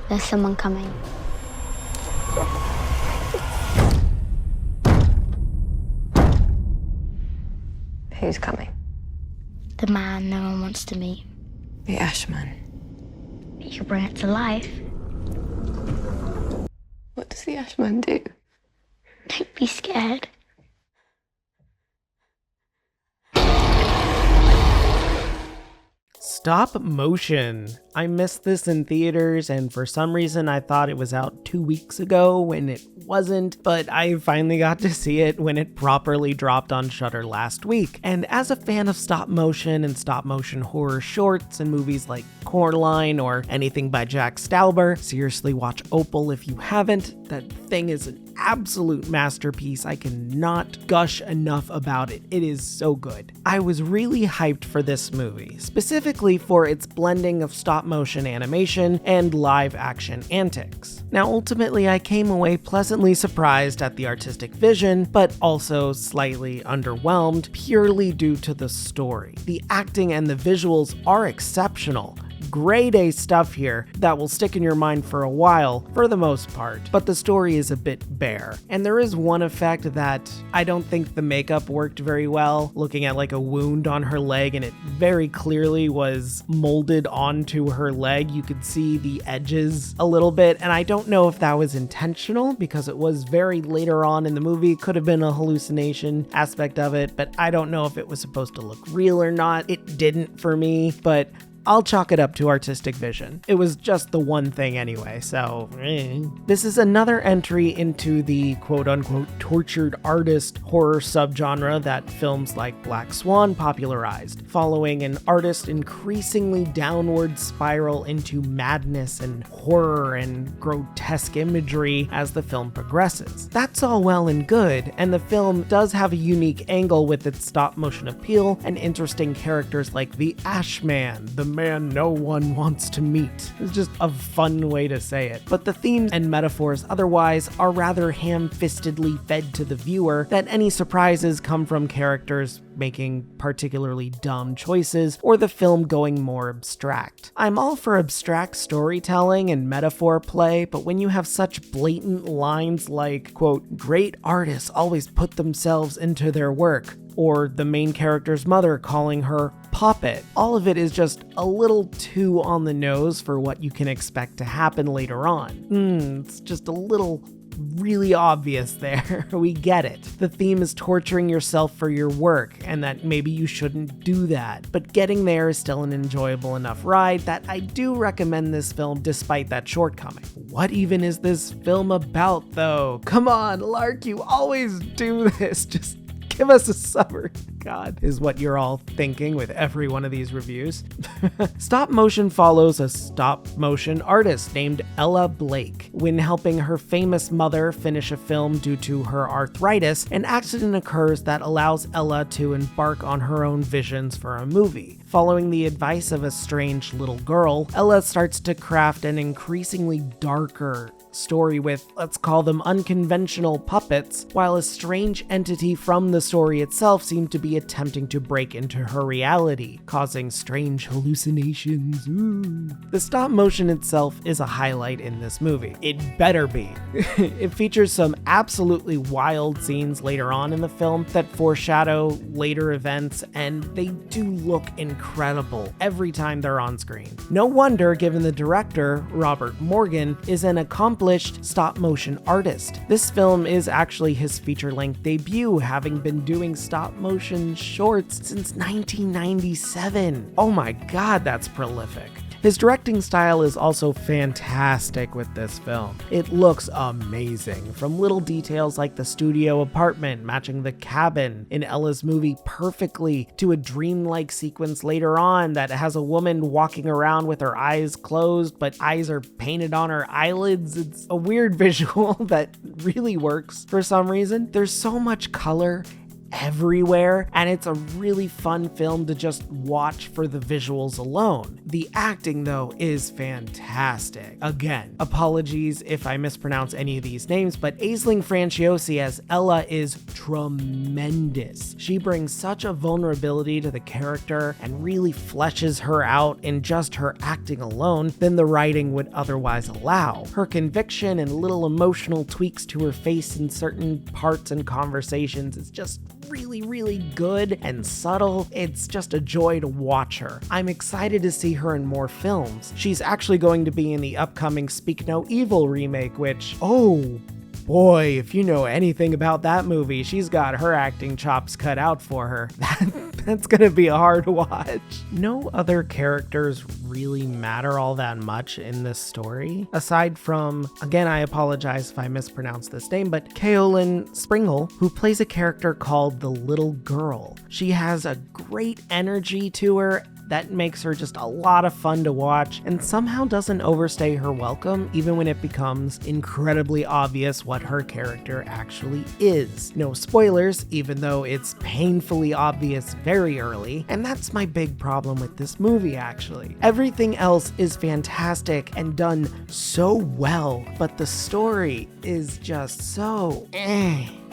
There's someone coming. Who's coming? The man no one wants to meet. The Ashman. You bring it to life. What does the Ashman do? Don't be scared. Stopmotion. I missed this in theaters, and for some reason I thought it was out 2 weeks ago when it wasn't, but I finally got to see it when it properly dropped on Shudder last week. And as a fan of stop motion and stop motion horror shorts and movies like Coraline or anything by Jack Stauber, seriously watch Opal if you haven't. That thing is an absolute masterpiece. I cannot gush enough about it. It is so good. I was really hyped for this movie, specifically for its blending of stop motion animation and live action antics. Now, ultimately, I came away pleasantly surprised at the artistic vision, but also slightly underwhelmed purely due to the story. The acting and the visuals are exceptional. Grade A stuff here that will stick in your mind for a while, for the most part, but the story is a bit bare. And there is one effect that I don't think the makeup worked very well, looking at like a wound on her leg, and it very clearly was molded onto her leg. You could see the edges a little bit, and I don't know if that was intentional because it was very later on in the movie. Could have been a hallucination aspect of it, but I don't know if it was supposed to look real or not. It didn't for me, but I'll chalk it up to artistic vision. It was just the one thing anyway, so This is another entry into the quote-unquote tortured artist horror subgenre that films like Black Swan popularized, following an artist increasingly downward spiral into madness and horror and grotesque imagery as the film progresses. That's all well and good, and the film does have a unique angle with its stop-motion appeal and interesting characters like the Ashman, the man no one wants to meet. It's just a fun way to say it. But the themes and metaphors otherwise are rather ham-fistedly fed to the viewer, that any surprises come from characters making particularly dumb choices or the film going more abstract. I'm all for abstract storytelling and metaphor play, but when you have such blatant lines like, quote, "Great artists always put themselves into their work," or the main character's mother calling her puppet, all of it is just a little too on the nose for what you can expect to happen later on. It's just a little really obvious there. We get it. The theme is torturing yourself for your work, and that maybe you shouldn't do that. But getting there is still an enjoyable enough ride that I do recommend this film despite that shortcoming. What even is this film about, though? Come on, Lark, you always do this. Just give us a summer. God, is what you're all thinking with every one of these reviews. Stop Motion follows a stop motion artist named Ella Blake. When helping her famous mother finish a film due to her arthritis, an accident occurs that allows Ella to embark on her own visions for a movie. Following the advice of a strange little girl, Ella starts to craft an increasingly darker story with, let's call them, unconventional puppets, while a strange entity from the story itself seemed to be attempting to break into her reality, causing strange hallucinations. Ooh. The stop motion itself is a highlight in this movie. It better be. It features some absolutely wild scenes later on in the film that foreshadow later events, and they do look incredible every time they're on screen. No wonder, given the director, Robert Morgan, is an accomplished stop-motion artist. This film is actually his feature-length debut, having been doing stop-motion shorts since 1997. Oh my god, that's prolific. His directing style is also fantastic with this film. It looks amazing, from little details like the studio apartment matching the cabin in Ella's movie perfectly, to a dreamlike sequence later on that has a woman walking around with her eyes closed, but eyes are painted on her eyelids. It's a weird visual that really works for some reason. There's so much color everywhere, and it's a really fun film to just watch for the visuals alone. The acting, though, is fantastic. Again, apologies if I mispronounce any of these names, but Aisling Franciosi as Ella is tremendous. She brings such a vulnerability to the character and really fleshes her out in just her acting alone than the writing would otherwise allow. Her conviction and little emotional tweaks to her face in certain parts and conversations is just really good and subtle. It's just a joy to watch her. I'm excited to see her in more films. She's actually going to be in the upcoming Speak No Evil remake, which, oh boy, if you know anything about that movie, she's got her acting chops cut out for her. That's gonna be a hard watch. No other characters really matter all that much in this story, aside from, again, I apologize if I mispronounce this name, but Kaolin Springle, who plays a character called the Little Girl. She has a great energy to her that makes her just a lot of fun to watch and somehow doesn't overstay her welcome even when it becomes incredibly obvious what her character actually is. No spoilers, even though it's painfully obvious very early, and that's my big problem with this movie actually. Everything else is fantastic and done so well, but the story is just so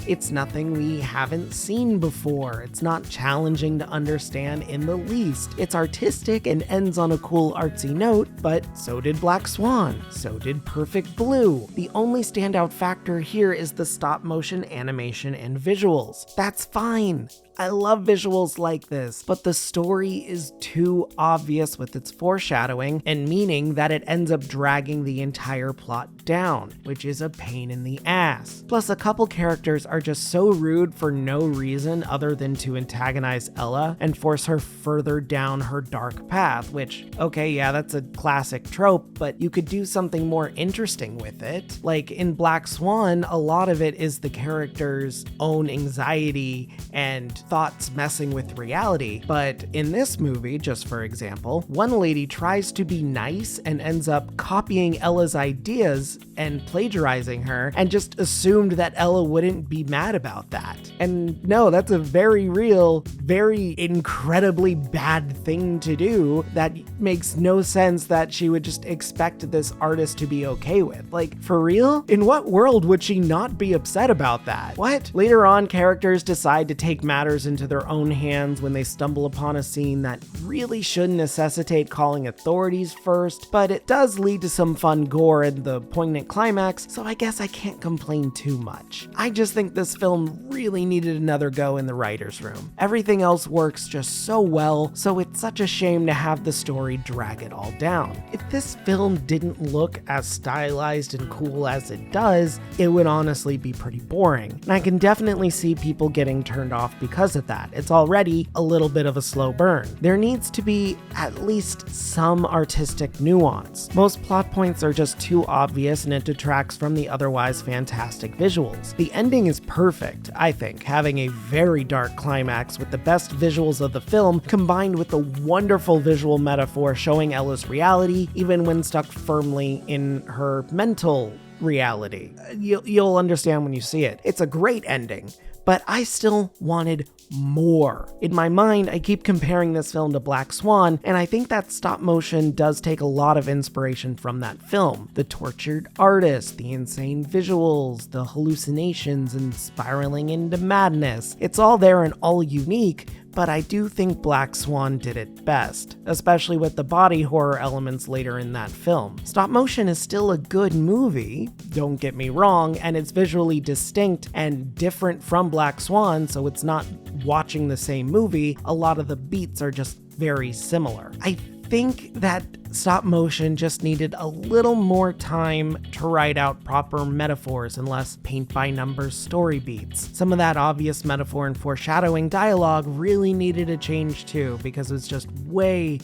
It's nothing we haven't seen before. It's not challenging to understand in the least. It's artistic and ends on a cool artsy note, but so did Black Swan. So did Perfect Blue. The only standout factor here is the stop motion animation and visuals. That's fine. I love visuals like this, but the story is too obvious with its foreshadowing and meaning that it ends up dragging the entire plot down, which is a pain in the ass. Plus, a couple characters are just so rude for no reason other than to antagonize Ella and force her further down her dark path, which, okay, yeah, that's a classic trope, but you could do something more interesting with it. Like in Black Swan, a lot of it is the character's own anxiety and thoughts messing with reality, but in this movie, just for example, one lady tries to be nice and ends up copying Ella's ideas and plagiarizing her and just assumed that Ella wouldn't be mad about that. And no, that's a very real, very incredibly bad thing to do that makes no sense that she would just expect this artist to be okay with. Like, for real? In what world would she not be upset about that? What? Later on, characters decide to take matters into their own hands when they stumble upon a scene that really shouldn't necessitate calling authorities first, but it does lead to some fun gore and the poignant climax, so I guess I can't complain too much. I just think this film really needed another go in the writer's room. Everything else works just so well, so it's such a shame to have the story drag it all down. If this film didn't look as stylized and cool as it does, it would honestly be pretty boring. And I can definitely see people getting turned off because of that. It's already a little bit of a slow burn. There needs to be at least some artistic nuance. Most plot points are just too obvious and it detracts from the otherwise fantastic visuals. The ending is perfect, I think, having a very dark climax with the best visuals of the film combined with the wonderful visual metaphor showing Ella's reality even when stuck firmly in her mental reality. You'll understand when you see it. It's a great ending, but I still wanted more. In my mind, I keep comparing this film to Black Swan, and I think that stop motion does take a lot of inspiration from that film. The tortured artist, the insane visuals, the hallucinations and spiraling into madness. It's all there and all unique, but I do think Black Swan did it best, especially with the body horror elements later in that film. Stop motion is still a good movie, don't get me wrong, and it's visually distinct and different from Black Swan, so it's not watching the same movie. A lot of the beats are just very similar. I think that stop motion just needed a little more time to write out proper metaphors and less paint-by-numbers story beats. Some of that obvious metaphor and foreshadowing dialogue really needed a change too, because it was just way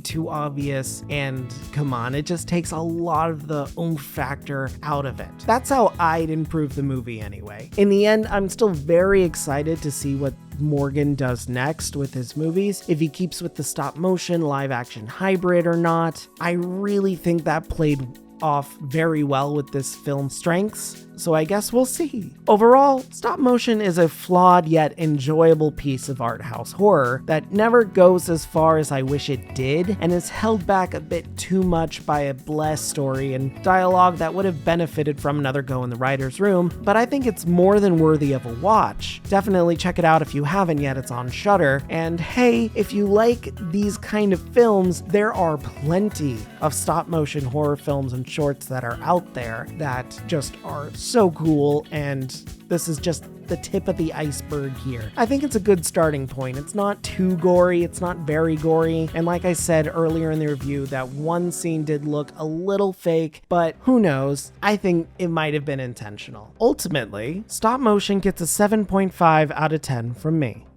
too obvious, and come on, it just takes a lot of the oomph factor out of it. That's how I'd improve the movie anyway. In the end, I'm still very excited to see what Morgan does next with his movies, if he keeps with the stop motion live action hybrid or not. I really think that played off very well with this film's strengths, so I guess we'll see. Overall, stop motion is a flawed yet enjoyable piece of art house horror that never goes as far as I wish it did, and is held back a bit too much by a blessed story and dialogue that would have benefited from another go in the writer's room, but I think it's more than worthy of a watch. Definitely check it out if you haven't yet, it's on Shudder, and hey, if you like these kind of films, there are plenty of stop motion horror films and shorts that are out there that just are so cool, and this is just the tip of the iceberg here. I think it's a good starting point. It's not too gory, it's not very gory, and like I said earlier in the review, that one scene did look a little fake, but who knows? I think it might have been intentional. Ultimately, stop motion gets a 7.5 out of 10 from me.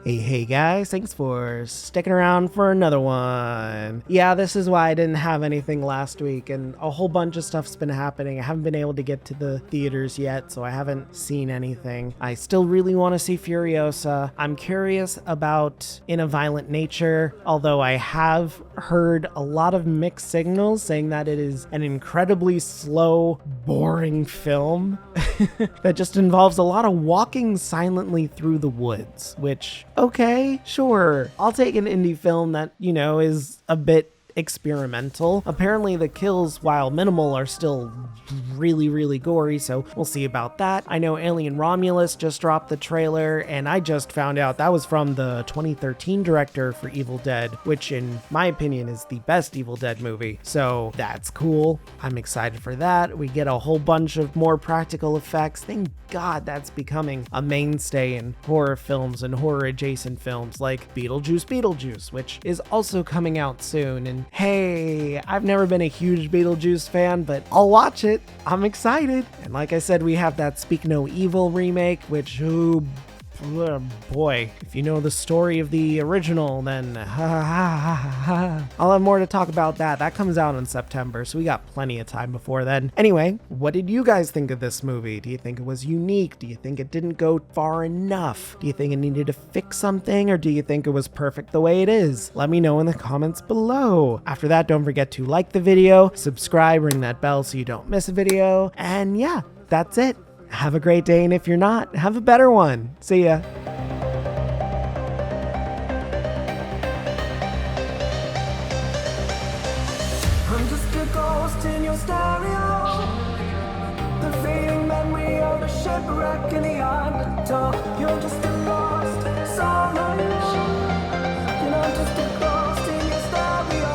Hey guys, thanks for sticking around for another one. Yeah, this is why I didn't have anything last week, and a whole bunch of stuff's been happening. I haven't been able to get to the theaters yet, so I haven't seen anything. I still really want to see Furiosa. I'm curious about In a Violent Nature, although I have heard a lot of mixed signals saying that it is an incredibly slow, boring film that just involves a lot of walking silently through the woods, which, okay, sure. I'll take an indie film that, you know, is a bit experimental. Apparently the kills, while minimal, are still really gory, so we'll see about that. I know Alien Romulus just dropped the trailer, and I just found out that was from the 2013 director for Evil Dead, which in my opinion is the best Evil Dead movie, so that's cool. I'm excited for that. We get a whole bunch of more practical effects. Thank God that's becoming a mainstay in horror films and horror adjacent films like Beetlejuice, which is also coming out soon. And hey, I've never been a huge Beetlejuice fan, but I'll watch it. I'm excited. And like I said, we have that Speak No Evil remake, which, oh boy, if you know the story of the original, then I'll have more to talk about that. That comes out in September, so we got plenty of time before then. Anyway, what did you guys think of this movie? Do you think it was unique? Do you think it didn't go far enough? Do you think it needed to fix something, or do you think it was perfect the way it is? Let me know in the comments below. After that, don't forget to like the video, subscribe, ring that bell so you don't miss a video, and yeah, that's it. Have a great day, and if you're not, have a better one. See ya. I'm just a ghost in your stereo, the fading memory of a shipwreck in the undertow. You're just a lost song on your own, and I'm just a ghost in your stereo.